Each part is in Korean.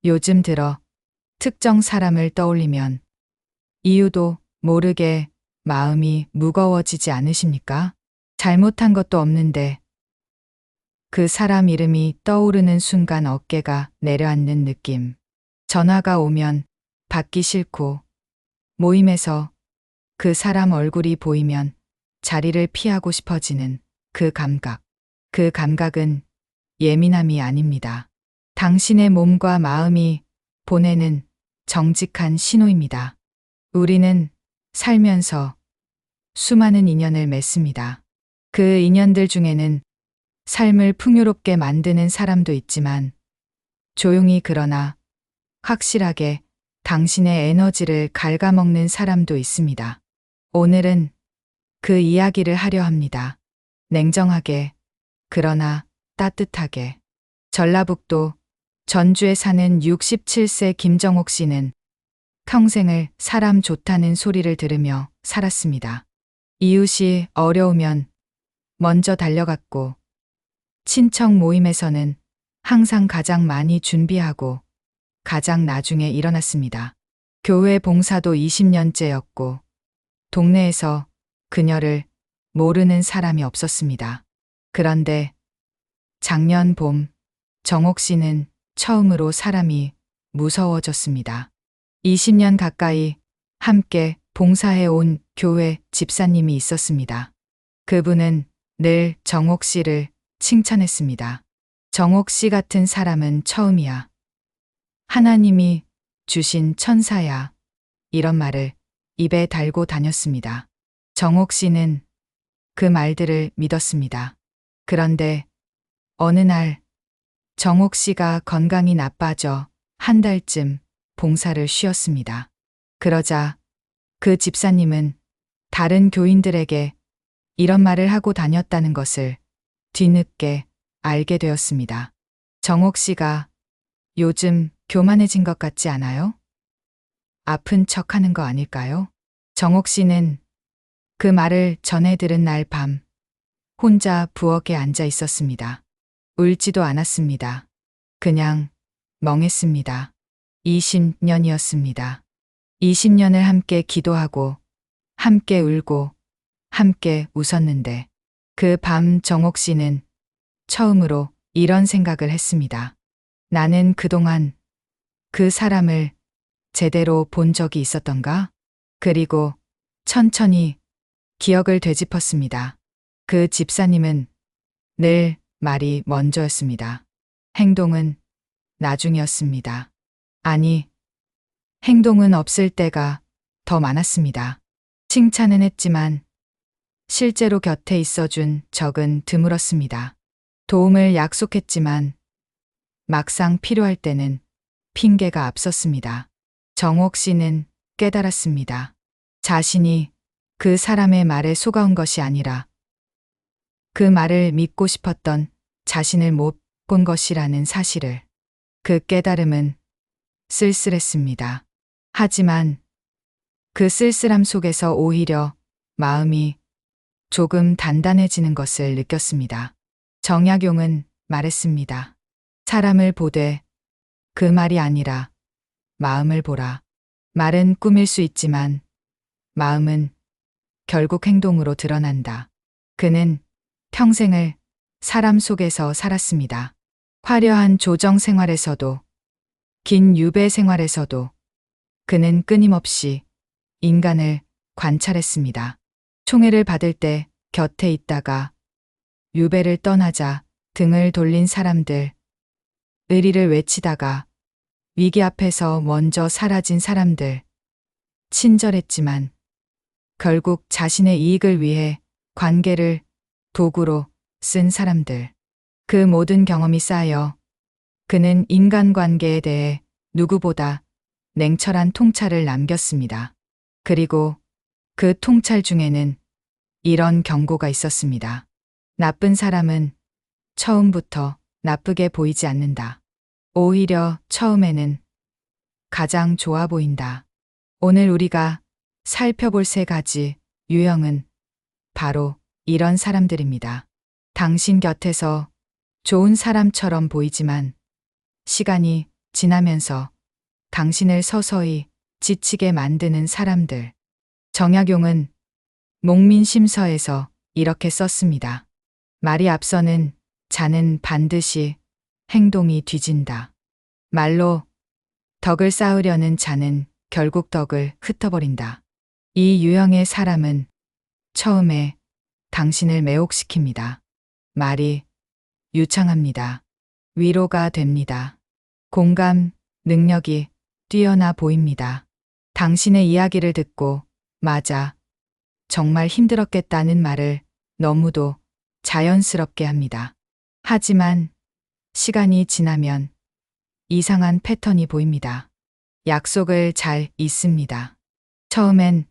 요즘 들어 특정 사람을 떠올리면 이유도 모르게 마음이 무거워지지 않으십니까? 잘못한 것도 없는데 그 사람 이름이 떠오르는 순간 어깨가 내려앉는 느낌. 전화가 오면 받기 싫고 모임에서 그 사람 얼굴이 보이면 자리를 피하고 싶어지는 그 감각. 그 감각은 예민함이 아닙니다. 당신의 몸과 마음이 보내는 정직한 신호입니다. 우리는 살면서 수많은 인연을 맺습니다. 그 인연들 중에는 삶을 풍요롭게 만드는 사람도 있지만 조용히 그러나 확실하게 당신의 에너지를 갉아먹는 사람도 있습니다. 오늘은 그 이야기를 하려 합니다. 냉정하게, 그러나 따뜻하게. 전라북도 전주에 사는 67세 김정옥 씨는 평생을 사람 좋다는 소리를 들으며 살았습니다. 이웃이 어려우면 먼저 달려갔고, 친척 모임에서는 항상 가장 많이 준비하고 가장 나중에 일어났습니다. 교회 봉사도 20년째였고, 동네에서 그녀를 모르는 사람이 없었습니다. 그런데 작년 봄, 정옥 씨는 처음으로 사람이 무서워졌습니다. 20년 가까이 함께 봉사해 온 교회 집사님이 있었습니다. 그분은 늘 정옥 씨를 칭찬했습니다. 정옥 씨 같은 사람은 처음이야. 하나님이 주신 천사야. 이런 말을 입에 달고 다녔습니다. 정옥 씨는 그 말들을 믿었습니다. 그런데 어느 날 정옥 씨가 건강이 나빠져 한 달쯤 봉사를 쉬었습니다. 그러자 그 집사님은 다른 교인들에게 이런 말을 하고 다녔다는 것을 뒤늦게 알게 되었습니다. 정옥 씨가 요즘 교만해진 것 같지 않아요? 아픈 척 하는 거 아닐까요? 정옥 씨는 그 말을 전해 들은 날 밤 혼자 부엌에 앉아 있었습니다. 울지도 않았습니다. 그냥 멍했습니다. 20년이었습니다. 20년을 함께 기도하고 함께 울고 함께 웃었는데 그 밤 정옥 씨는 처음으로 이런 생각을 했습니다. 나는 그동안 그 사람을 제대로 본 적이 있었던가? 그리고 천천히 기억을 되짚었습니다. 그 집사님은 늘 말이 먼저였습니다. 행동은 나중이었습니다. 아니, 행동은 없을 때가 더 많았습니다. 칭찬은 했지만 실제로 곁에 있어준 적은 드물었습니다. 도움을 약속했지만 막상 필요할 때는 핑계가 앞섰습니다. 정옥 씨는 깨달았습니다. 자신이 그 사람의 말에 속아온 것이 아니라 그 말을 믿고 싶었던 자신을 못 본 것이라는 사실을. 그 깨달음은 쓸쓸했습니다. 하지만 그 쓸쓸함 속에서 오히려 마음이 조금 단단해지는 것을 느꼈습니다. 정약용은 말했습니다. 사람을 보되 그 말이 아니라 마음을 보라. 말은 꾸밀 수 있지만 마음은 결국 행동으로 드러난다. 그는 평생을 사람 속에서 살았습니다. 화려한 조정 생활에서도 긴 유배 생활에서도 그는 끊임없이 인간을 관찰했습니다. 총애를 받을 때 곁에 있다가 유배를 떠나자 등을 돌린 사람들, 의리를 외치다가 위기 앞에서 먼저 사라진 사람들, 친절했지만 결국 자신의 이익을 위해 관계를 도구로 쓴 사람들. 그 모든 경험이 쌓여 그는 인간관계에 대해 누구보다 냉철한 통찰을 남겼습니다. 그리고 그 통찰 중에는 이런 경고가 있었습니다. 나쁜 사람은 처음부터 나쁘게 보이지 않는다. 오히려 처음에는 가장 좋아 보인다. 오늘 우리가 살펴볼 3가지 유형은 바로 이런 사람들입니다. 당신 곁에서 좋은 사람처럼 보이지만 시간이 지나면서 당신을 서서히 지치게 만드는 사람들. 정약용은 목민심서에서 이렇게 썼습니다. 말이 앞서는 자는 반드시 행동이 뒤진다. 말로 덕을 쌓으려는 자는 결국 덕을 흩어버린다. 이 유형의 사람은 처음에 당신을 매혹시킵니다. 말이 유창합니다. 위로가 됩니다. 공감 능력이 뛰어나 보입니다. 당신의 이야기를 듣고 맞아, 정말 힘들었겠다는 말을 너무도 자연스럽게 합니다. 하지만 시간이 지나면 이상한 패턴이 보입니다. 약속을 잘 잊습니다. 처음엔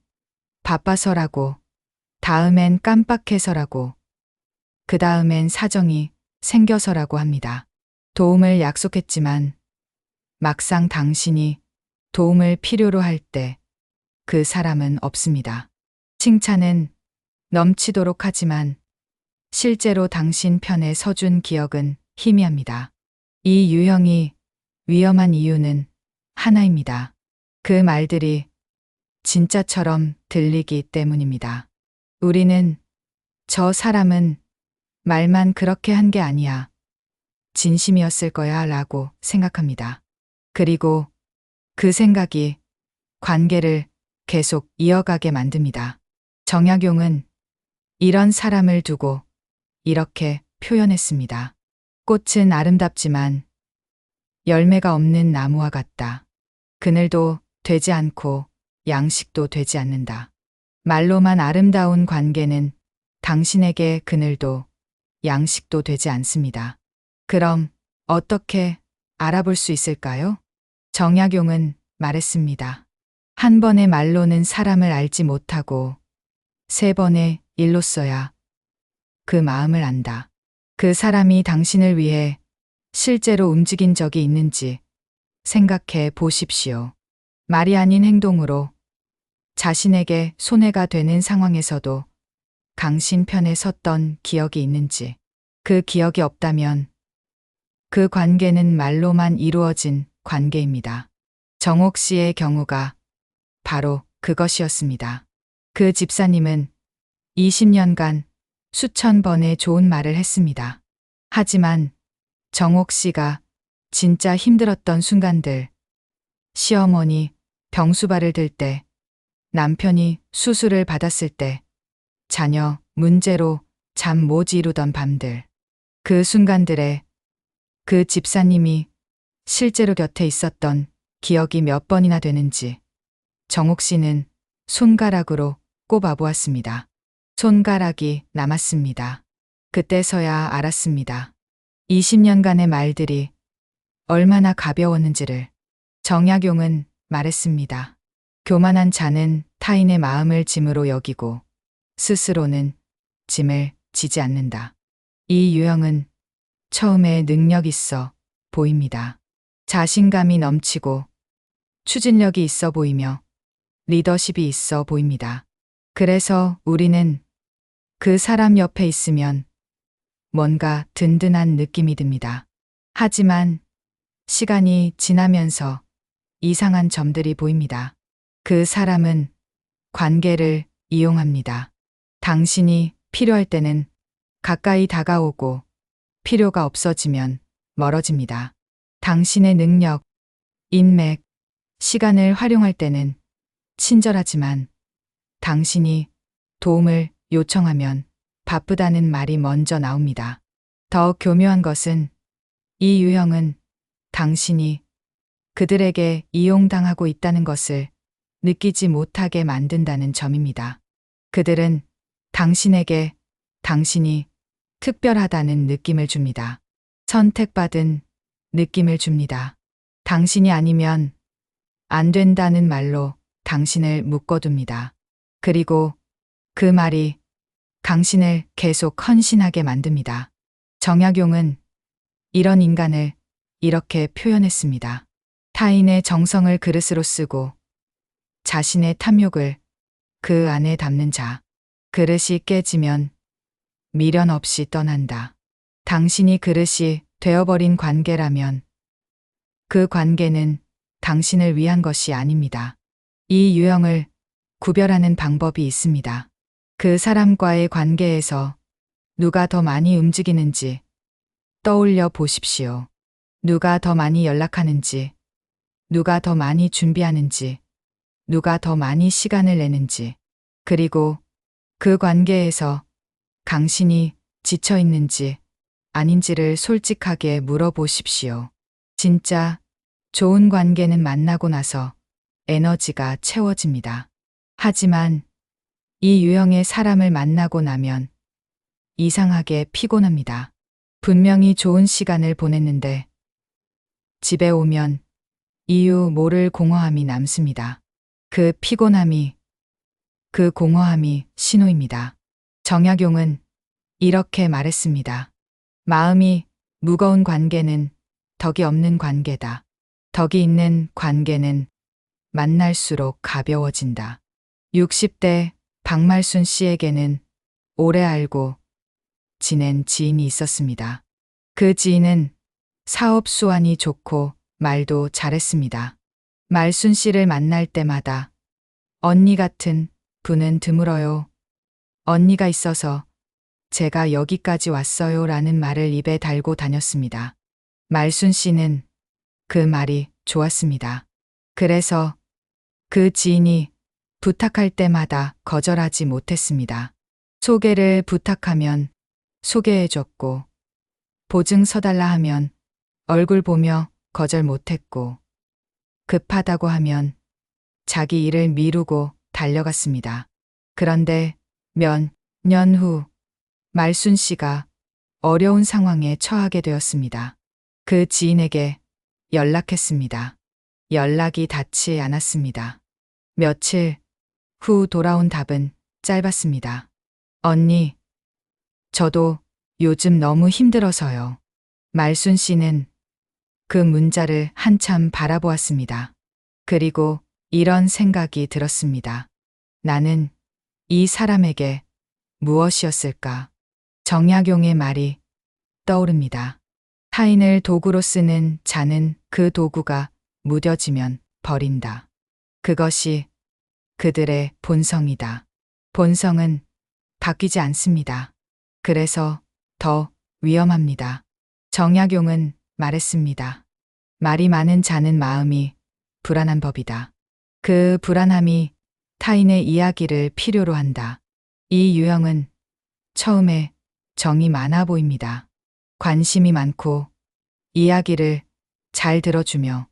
바빠서라고, 다음엔 깜빡해서라고, 그 다음엔 사정이 생겨서라고 합니다. 도움을 약속했지만 막상 당신이 도움을 필요로 할 때 그 사람은 없습니다. 칭찬은 넘치도록 하지만 실제로 당신 편에 서준 기억은 희미합니다. 이 유형이 위험한 이유는 하나입니다. 그 말들이 진짜처럼 들리기 때문입니다. 우리는 저 사람은 말만 그렇게 한 게 아니야, 진심이었을 거야 라고 생각합니다. 그리고 그 생각이 관계를 계속 이어가게 만듭니다. 정약용은 이런 사람을 두고 이렇게 표현했습니다. 꽃은 아름답지만 열매가 없는 나무와 같다. 그늘도 되지 않고 양식도 되지 않는다. 말로만 아름다운 관계는 당신에게 그늘도 양식도 되지 않습니다. 그럼 어떻게 알아볼 수 있을까요? 정약용은 말했습니다. 한 번의 말로는 사람을 알지 못하고 3번의 일로써야 그 마음을 안다. 그 사람이 당신을 위해 실제로 움직인 적이 있는지 생각해 보십시오. 말이 아닌 행동으로 자신에게 손해가 되는 상황에서도 당신 편에 섰던 기억이 있는지. 그 기억이 없다면 그 관계는 말로만 이루어진 관계입니다. 정옥 씨의 경우가 바로 그것이었습니다. 그 집사님은 20년간 수천 번의 좋은 말을 했습니다. 하지만 정옥 씨가 진짜 힘들었던 순간들, 시어머니 병수발을 들 때, 남편이 수술을 받았을 때, 자녀 문제로 잠 못 이루던 밤들, 그 순간들에 그 집사님이 실제로 곁에 있었던 기억이 몇 번이나 되는지 정옥 씨는 손가락으로 꼽아 보았습니다. 손가락이 남았습니다. 그때서야 알았습니다. 20년간의 말들이 얼마나 가벼웠는지를. 정약용은 말했습니다. 교만한 자는 타인의 마음을 짐으로 여기고 스스로는 짐을 지지 않는다. 이 유형은 처음에 능력 있어 보입니다. 자신감이 넘치고 추진력이 있어 보이며 리더십이 있어 보입니다. 그래서 우리는 그 사람 옆에 있으면 뭔가 든든한 느낌이 듭니다. 하지만 시간이 지나면서 이상한 점들이 보입니다. 그 사람은 관계를 이용합니다. 당신이 필요할 때는 가까이 다가오고 필요가 없어지면 멀어집니다. 당신의 능력, 인맥, 시간을 활용할 때는 친절하지만 당신이 도움을 요청하면 바쁘다는 말이 먼저 나옵니다. 더 교묘한 것은 이 유형은 당신이 그들에게 이용당하고 있다는 것을 느끼지 못하게 만든다는 점입니다. 그들은 당신에게 당신이 특별하다는 느낌을 줍니다. 선택받은 느낌을 줍니다. 당신이 아니면 안 된다는 말로 당신을 묶어둡니다. 그리고 그 말이 당신을 계속 헌신하게 만듭니다. 정약용은 이런 인간을 이렇게 표현했습니다. 타인의 정성을 그릇으로 쓰고 자신의 탐욕을 그 안에 담는 자. 그릇이 깨지면 미련 없이 떠난다. 당신이 그릇이 되어버린 관계라면 그 관계는 당신을 위한 것이 아닙니다. 이 유형을 구별하는 방법이 있습니다. 그 사람과의 관계에서 누가 더 많이 움직이는지 떠올려 보십시오. 누가 더 많이 연락하는지, 누가 더 많이 준비하는지, 누가 더 많이 시간을 내는지, 그리고 그 관계에서 당신이 지쳐 있는지 아닌지를 솔직하게 물어보십시오. 진짜 좋은 관계는 만나고 나서 에너지가 채워집니다. 하지만 이 유형의 사람을 만나고 나면 이상하게 피곤합니다. 분명히 좋은 시간을 보냈는데 집에 오면 이유 모를 공허함이 남습니다. 그 피곤함이, 그 공허함이 신호입니다. 정약용은 이렇게 말했습니다. 마음이 무거운 관계는 덕이 없는 관계다. 덕이 있는 관계는 만날수록 가벼워진다. 60대 박말순 씨에게는 오래 알고 지낸 지인이 있었습니다. 그 지인은 사업 수완이 좋고 말도 잘했습니다. 말순 씨를 만날 때마다 언니 같은 분은 드물어요. 언니가 있어서 제가 여기까지 왔어요 라는 말을 입에 달고 다녔습니다. 말순 씨는 그 말이 좋았습니다. 그래서 그 지인이 부탁할 때마다 거절하지 못했습니다. 소개를 부탁하면 소개해줬고, 보증 서달라 하면 얼굴 보며 거절 못했고, 급하다고 하면 자기 일을 미루고 달려갔습니다. 그런데 몇 년 후 말순 씨가 어려운 상황에 처하게 되었습니다. 그 지인에게 연락했습니다. 연락이 닿지 않았습니다. 며칠 후 돌아온 답은 짧았습니다. 언니, 저도 요즘 너무 힘들어서요. 말순 씨는 그 문자를 한참 바라보았습니다. 그리고 이런 생각이 들었습니다. 나는 이 사람에게 무엇이었을까? 정약용의 말이 떠오릅니다. 타인을 도구로 쓰는 자는 그 도구가 무뎌지면 버린다. 그것이 그들의 본성이다. 본성은 바뀌지 않습니다. 그래서 더 위험합니다. 정약용은 말했습니다. 말이 많은 자는 마음이 불안한 법이다. 그 불안함이 타인의 이야기를 필요로 한다. 이 유형은 처음에 정이 많아 보입니다. 관심이 많고 이야기를 잘 들어주며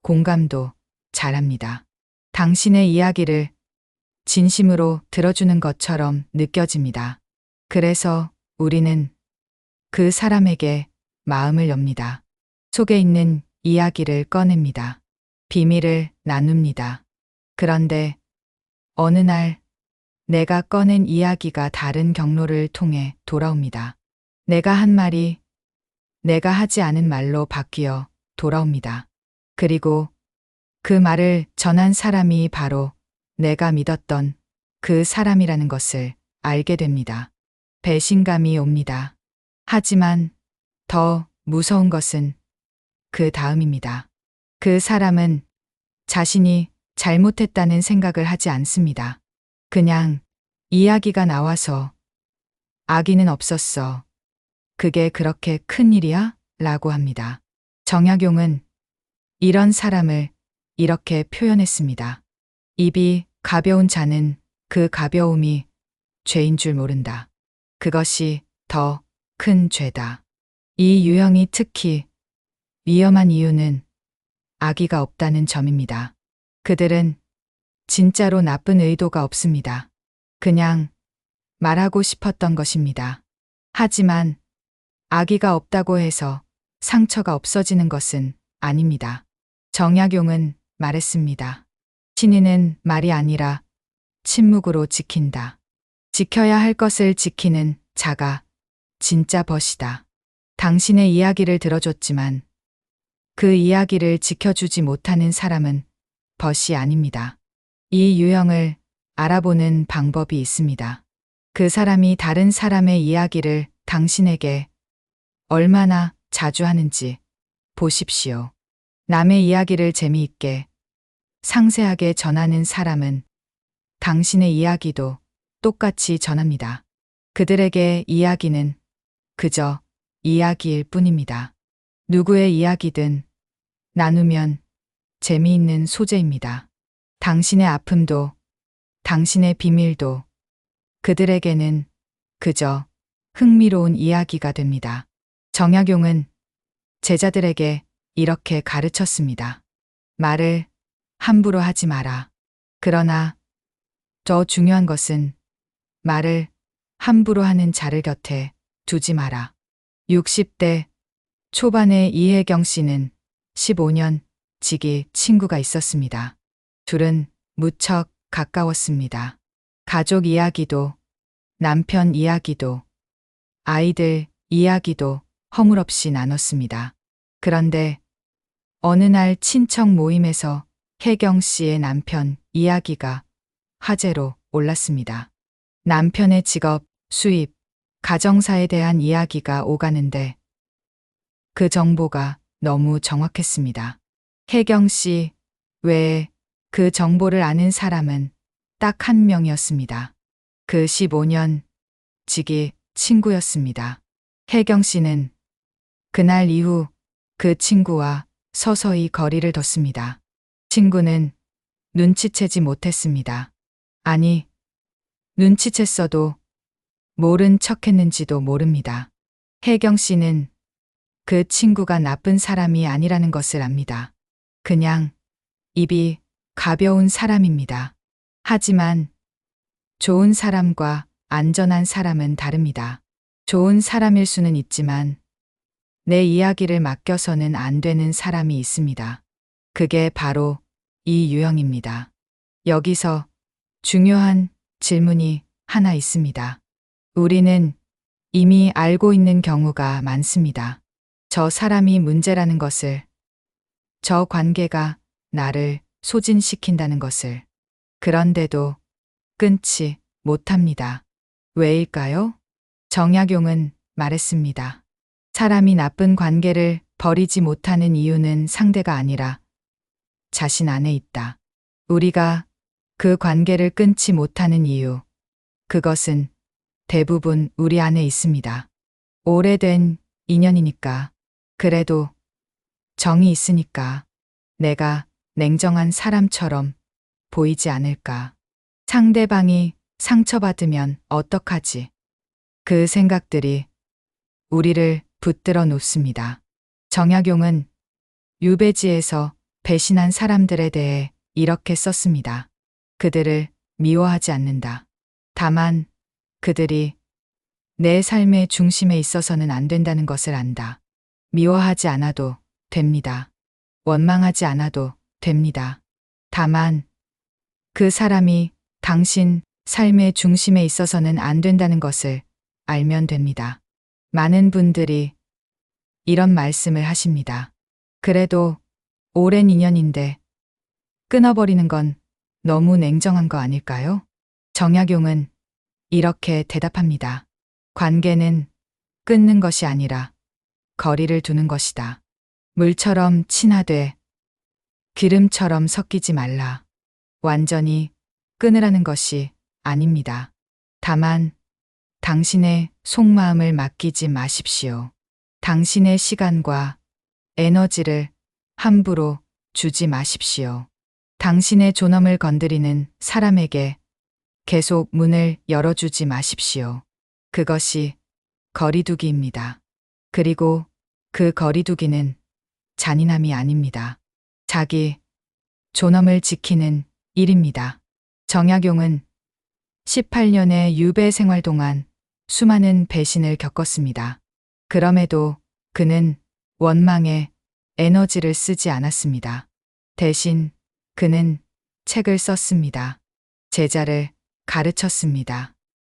공감도 잘합니다. 당신의 이야기를 진심으로 들어주는 것처럼 느껴집니다. 그래서 우리는 그 사람에게 마음을 엽니다. 속에 있는 이야기를 꺼냅니다. 비밀을 나눕니다. 그런데 어느 날 내가 꺼낸 이야기가 다른 경로를 통해 돌아옵니다. 내가 한 말이 내가 하지 않은 말로 바뀌어 돌아옵니다. 그리고 그 말을 전한 사람이 바로 내가 믿었던 그 사람이라는 것을 알게 됩니다. 배신감이 옵니다. 하지만 더 무서운 것은 그 다음입니다. 그 사람은 자신이 잘못했다는 생각을 하지 않습니다. 그냥 이야기가 나와서 악의는 없었어. 그게 그렇게 큰일이야? 라고 합니다. 정약용은 이런 사람을 이렇게 표현했습니다. 입이 가벼운 자는 그 가벼움이 죄인 줄 모른다. 그것이 더 큰 죄다. 이 유형이 특히 위험한 이유는 악의가 없다는 점입니다. 그들은 진짜로 나쁜 의도가 없습니다. 그냥 말하고 싶었던 것입니다. 하지만 악의가 없다고 해서 상처가 없어지는 것은 아닙니다. 정약용은 말했습니다. 신의는 말이 아니라 침묵으로 지킨다. 지켜야 할 것을 지키는 자가 진짜 벗이다. 당신의 이야기를 들어줬지만 그 이야기를 지켜주지 못하는 사람은 벗이 아닙니다. 이 유형을 알아보는 방법이 있습니다. 그 사람이 다른 사람의 이야기를 당신에게 얼마나 자주 하는지 보십시오. 남의 이야기를 재미있게, 상세하게 전하는 사람은 당신의 이야기도 똑같이 전합니다. 그들에게 이야기는 그저 이야기일 뿐입니다. 누구의 이야기든 나누면 재미있는 소재입니다. 당신의 아픔도, 당신의 비밀도 그들에게는 그저 흥미로운 이야기가 됩니다. 정약용은 제자들에게 이렇게 가르쳤습니다. 말을 함부로 하지 마라. 그러나 더 중요한 것은 말을 함부로 하는 자를 곁에 두지 마라. 60대 초반의 이혜경 씨는 15년 지기 친구가 있었습니다. 둘은 무척 가까웠습니다. 가족 이야기도, 남편 이야기도, 아이들 이야기도 허물없이 나눴습니다. 그런데 어느 날 친척 모임에서 혜경 씨의 남편 이야기가 화제로 올랐습니다. 남편의 직업, 수입, 가정사에 대한 이야기가 오가는데 그 정보가 너무 정확했습니다. 혜경 씨 외에 그 정보를 아는 사람은 딱 한 명이었습니다. 그 15년 지기 친구였습니다. 혜경 씨는 그날 이후 그 친구와 서서히 거리를 뒀습니다. 친구는 눈치채지 못했습니다. 아니, 눈치챘어도 모른 척했는지도 모릅니다. 혜경 씨는 그 친구가 나쁜 사람이 아니라는 것을 압니다. 그냥 입이 가벼운 사람입니다. 하지만 좋은 사람과 안전한 사람은 다릅니다. 좋은 사람일 수는 있지만 내 이야기를 맡겨서는 안 되는 사람이 있습니다. 그게 바로 이 유형입니다. 여기서 중요한 질문이 하나 있습니다. 우리는 이미 알고 있는 경우가 많습니다. 저 사람이 문제라는 것을, 저 관계가 나를 소진시킨다는 것을. 그런데도 끊지 못합니다. 왜일까요? 정약용은 말했습니다. 사람이 나쁜 관계를 버리지 못하는 이유는 상대가 아니라 자신 안에 있다. 우리가 그 관계를 끊지 못하는 이유, 그것은 대부분 우리 안에 있습니다. 오래된 인연이니까, 그래도 정이 있으니까, 내가 냉정한 사람처럼 보이지 않을까. 상대방이 상처받으면 어떡하지? 그 생각들이 우리를 붙들어 놓습니다. 정약용은 유배지에서 배신한 사람들에 대해 이렇게 썼습니다. 그들을 미워하지 않는다. 다만 그들이 내 삶의 중심에 있어서는 안 된다는 것을 안다. 미워하지 않아도 됩니다. 원망하지 않아도 됩니다. 다만 그 사람이 당신 삶의 중심에 있어서는 안 된다는 것을 알면 됩니다. 많은 분들이 이런 말씀을 하십니다. 그래도 오랜 인연인데 끊어버리는 건 너무 냉정한 거 아닐까요? 정약용은 이렇게 대답합니다. 관계는 끊는 것이 아니라 거리를 두는 것이다. 물처럼 친하되 기름처럼 섞이지 말라. 완전히 끊으라는 것이 아닙니다. 다만 당신의 속마음을 맡기지 마십시오. 당신의 시간과 에너지를 함부로 주지 마십시오. 당신의 존엄을 건드리는 사람에게 계속 문을 열어주지 마십시오. 그것이 거리두기입니다. 그리고 그 거리두기는 잔인함이 아닙니다. 자기 존엄을 지키는 일입니다. 정약용은 18년의 유배 생활 동안 수많은 배신을 겪었습니다. 그럼에도 그는 원망에 에너지를 쓰지 않았습니다. 대신 그는 책을 썼습니다. 제자를 가르쳤습니다.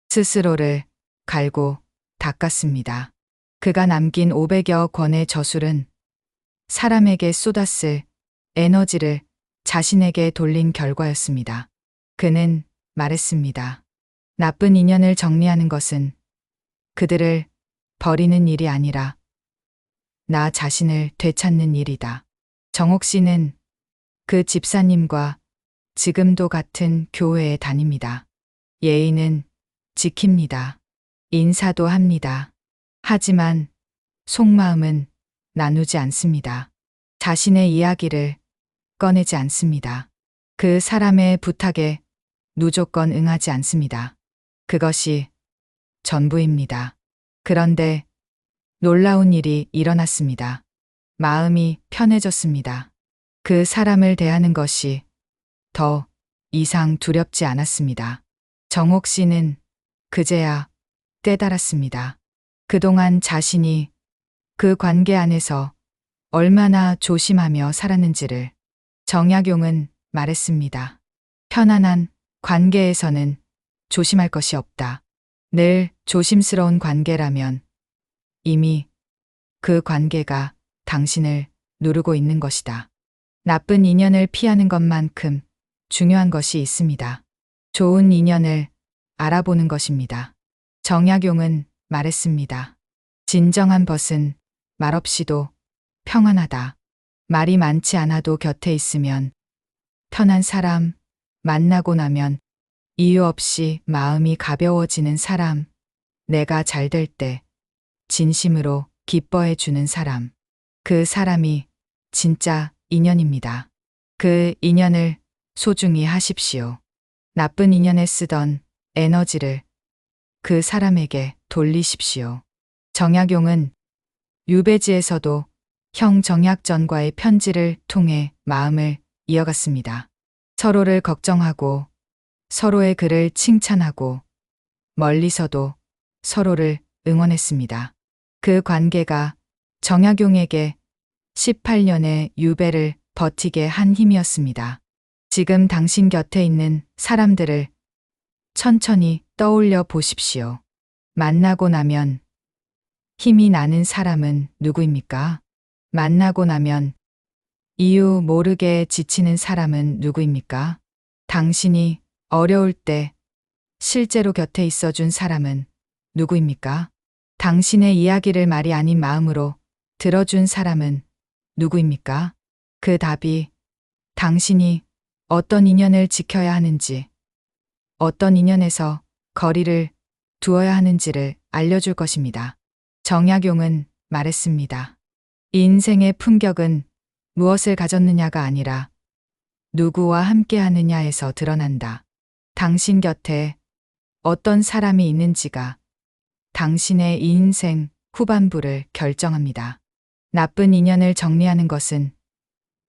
스스로를 갈고 닦았습니다. 그가 남긴 500여 권의 저술은 사람에게 쏟았을 에너지를 자신에게 돌린 결과였습니다. 그는 말했습니다. 나쁜 인연을 정리하는 것은 그들을 버리는 일이 아니라 나 자신을 되찾는 일이다. 정옥 씨는 그 집사님과 지금도 같은 교회에 다닙니다. 예의는 지킵니다. 인사도 합니다. 하지만 속마음은 나누지 않습니다. 자신의 이야기를 꺼내지 않습니다. 그 사람의 부탁에 무조건 응하지 않습니다. 그것이 전부입니다. 그런데 놀라운 일이 일어났습니다. 마음이 편해졌습니다. 그 사람을 대하는 것이 더 이상 두렵지 않았습니다. 정옥 씨는 그제야 깨달았습니다. 그동안 자신이 그 관계 안에서 얼마나 조심하며 살았는지를. 정약용은 말했습니다. 편안한 관계에서는 조심할 것이 없다. 늘 조심스러운 관계라면 이미 그 관계가 당신을 누르고 있는 것이다. 나쁜 인연을 피하는 것만큼 중요한 것이 있습니다. 좋은 인연을 알아보는 것입니다. 정약용은 말했습니다. 진정한 벗은 말없이도 평안하다. 말이 많지 않아도 곁에 있으면 편한 사람, 만나고 나면 이유 없이 마음이 가벼워지는 사람, 내가 잘 될 때 진심으로 기뻐해 주는 사람. 그 사람이 진짜 인연입니다. 그 인연을 소중히 하십시오. 나쁜 인연에 쓰던 에너지를 그 사람에게 돌리십시오. 정약용은 유배지에서도 형 정약전과의 편지를 통해 마음을 이어갔습니다. 서로를 걱정하고 서로의 글을 칭찬하고 멀리서도 서로를 응원했습니다. 그 관계가 정약용에게 18년의 유배를 버티게 한 힘이었습니다. 지금 당신 곁에 있는 사람들을 천천히 떠올려 보십시오. 만나고 나면 힘이 나는 사람은 누구입니까? 만나고 나면 이유 모르게 지치는 사람은 누구입니까? 당신이 어려울 때 실제로 곁에 있어준 사람은 누구입니까? 당신의 이야기를 말이 아닌 마음으로 들어준 사람은 누구입니까? 그 답이 당신이 어떤 인연을 지켜야 하는지, 어떤 인연에서 거리를 두어야 하는지를 알려줄 것입니다. 정약용은 말했습니다. 인생의 품격은 무엇을 가졌느냐가 아니라 누구와 함께 하느냐에서 드러난다. 당신 곁에 어떤 사람이 있는지가 당신의 인생 후반부를 결정합니다. 나쁜 인연을 정리하는 것은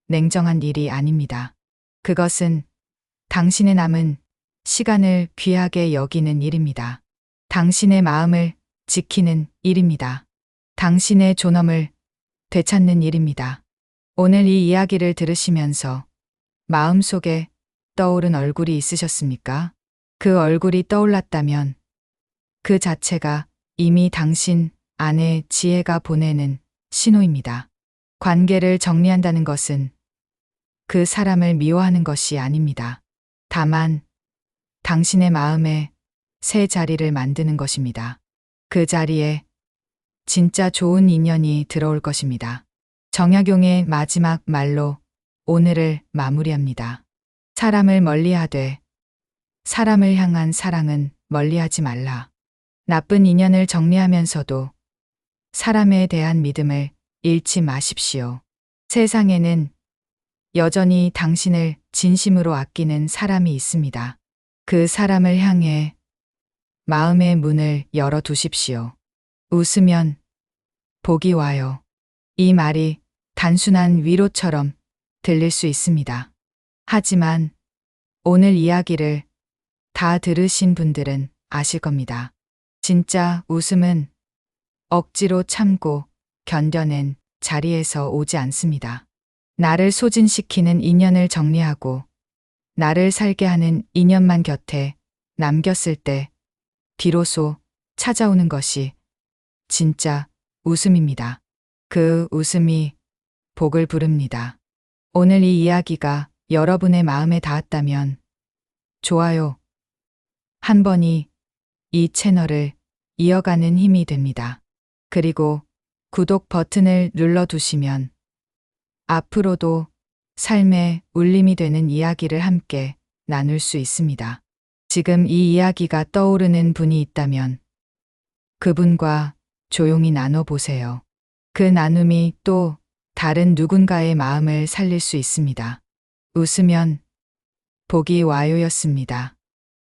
냉정한 일이 아닙니다. 그것은 당신의 남은 시간을 귀하게 여기는 일입니다. 당신의 마음을 지키는 일입니다. 당신의 존엄을 되찾는 일입니다. 오늘 이 이야기를 들으시면서 마음속에 떠오른 얼굴이 있으셨습니까? 그 얼굴이 떠올랐다면 그 자체가 이미 당신 안에 지혜가 보내는 신호입니다. 관계를 정리한다는 것은 그 사람을 미워하는 것이 아닙니다. 다만 당신의 마음에 새 자리를 만드는 것입니다. 그 자리에 진짜 좋은 인연이 들어올 것입니다. 정약용의 마지막 말로 오늘을 마무리합니다. 사람을 멀리하되 사람을 향한 사랑은 멀리하지 말라. 나쁜 인연을 정리하면서도 사람에 대한 믿음을 잃지 마십시오. 세상에는 여전히 당신을 진심으로 아끼는 사람이 있습니다. 그 사람을 향해 마음의 문을 열어 두십시오. 웃으면 복이 와요. 이 말이 단순한 위로처럼 들릴 수 있습니다. 하지만 오늘 이야기를 다 들으신 분들은 아실 겁니다. 진짜 웃음은 억지로 참고 견뎌낸 자리에서 오지 않습니다. 나를 소진시키는 인연을 정리하고 나를 살게 하는 인연만 곁에 남겼을 때 비로소 찾아오는 것이 진짜 웃음입니다. 그 웃음이 복을 부릅니다. 오늘 이 이야기가 여러분의 마음에 닿았다면 좋아요 한 번이 이 채널을 이어가는 힘이 됩니다. 그리고 구독 버튼을 눌러두시면 앞으로도 삶의 울림이 되는 이야기를 함께 나눌 수 있습니다. 지금 이 이야기가 떠오르는 분이 있다면 그분과 조용히 나눠보세요. 그 나눔이 또 다른 누군가의 마음을 살릴 수 있습니다. 웃으면 복이 와요였습니다.